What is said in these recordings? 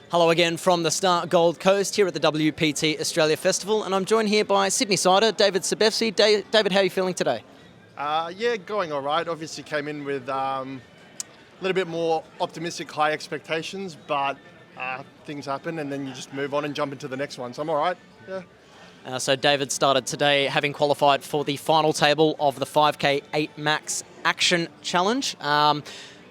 Hello again from the Star Gold Coast here at the WPT Australia Festival, and I'm joined here by Sydney sider David Sebesfi. David, how are you feeling today? Yeah, going all right. Obviously came in with a little bit more optimistic, high expectations, but things happen and then you just move on and jump into the next one. So I'm all right, yeah. So David started today having qualified for the final table of the 5K 8 Max Action Challenge.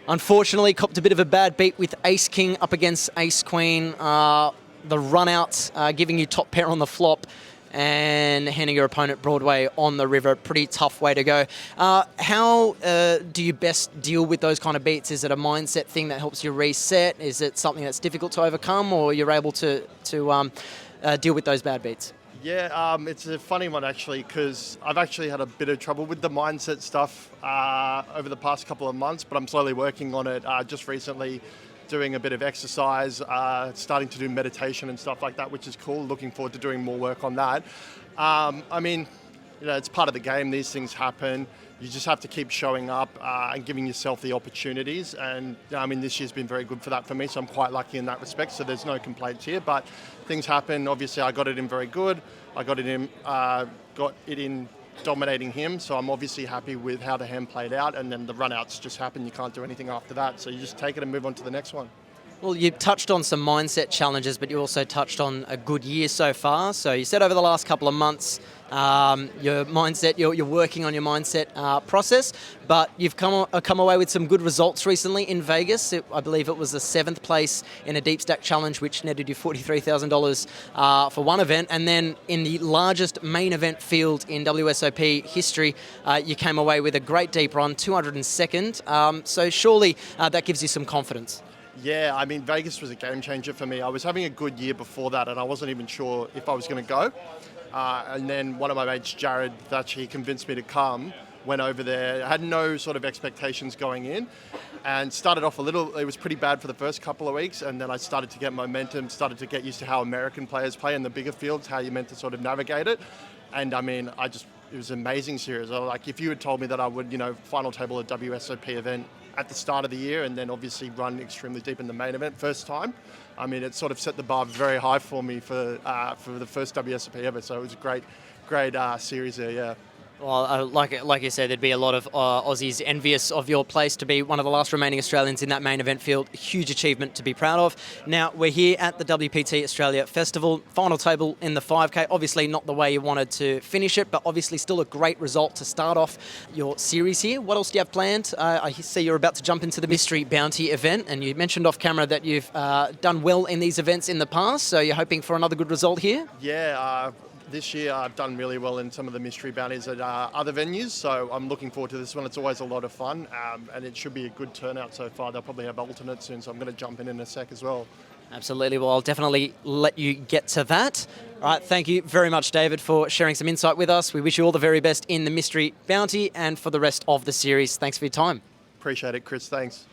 Unfortunately, copped a bit of a bad beat with Ace King up against Ace Queen. The run out, giving you top pair on the flop and handing your opponent Broadway on the river. Pretty tough way to go. How do you best deal with those kind of beats? Is it a mindset thing that helps you reset? Is it something that's difficult to overcome, or you're able to deal with those bad beats? Yeah, it's a funny one actually, because I've actually had a bit of trouble with the mindset stuff over the past couple of months, but I'm slowly working on it. Just recently doing a bit of exercise, starting to do meditation and stuff like that, which is cool. Looking forward to doing more work on that. I mean, it's part of the game. These things happen. You just have to keep showing up and giving yourself the opportunities. And I mean, this year's been very good for that for me, so I'm quite lucky in that respect. So there's no complaints here, but things happen. Obviously, I got it in very good. I got it in dominating him. So I'm obviously happy with how the hand played out. And then the run-outs just happen. You can't do anything after that. So you just take it and move on to the next one. Well, you touched on some mindset challenges, but you also touched on a good year so far. So you said over the last couple of months, your mindset, you're working on your mindset process, but you've come away with some good results recently in Vegas. I believe it was the 7th place in a deep stack challenge, which netted you $43,000 for one event. And then in the largest main event field in WSOP history, you came away with a great deep run, 202nd. So surely that gives you some confidence. Yeah, I mean, Vegas was a game changer for me. I was having a good year before that, and I wasn't even sure if I was going to go. And then one of my mates, Jared Thatcher, he convinced me to come, went over there, had no sort of expectations going in, and started off it was pretty bad for the first couple of weeks, and then I started to get momentum, started to get used to how American players play in the bigger fields, how you're meant to sort of navigate it. And I mean, it was an amazing series. Like, if you had told me that I would, final table at WSOP event at the start of the year and then obviously run extremely deep in the main event first time, I mean, it sort of set the bar very high for me for the first WSOP ever. So it was a great series there, yeah. Well, like you said, there'd be a lot of Aussies envious of your place to be one of the last remaining Australians in that main event field. Huge achievement to be proud of. Now, we're here at the WPT Australia Festival. Final table in the 5K. Obviously not the way you wanted to finish it, but obviously still a great result to start off your series here. What else do you have planned? I see you're about to jump into the Mystery Bounty event, and you mentioned off camera that you've done well in these events in the past, so you're hoping for another good result here? Yeah, this year I've done really well in some of the mystery bounties at other venues, so I'm looking forward to this one. It's always a lot of fun, and it should be a good turnout so far. They'll probably have alternates soon, so I'm going to jump in a sec as well. Absolutely. Well, I'll definitely let you get to that. All right, thank you very much, David, for sharing some insight with us. We wish you all the very best in the Mystery Bounty and for the rest of the series. Thanks for your time. Appreciate it, Chris. Thanks.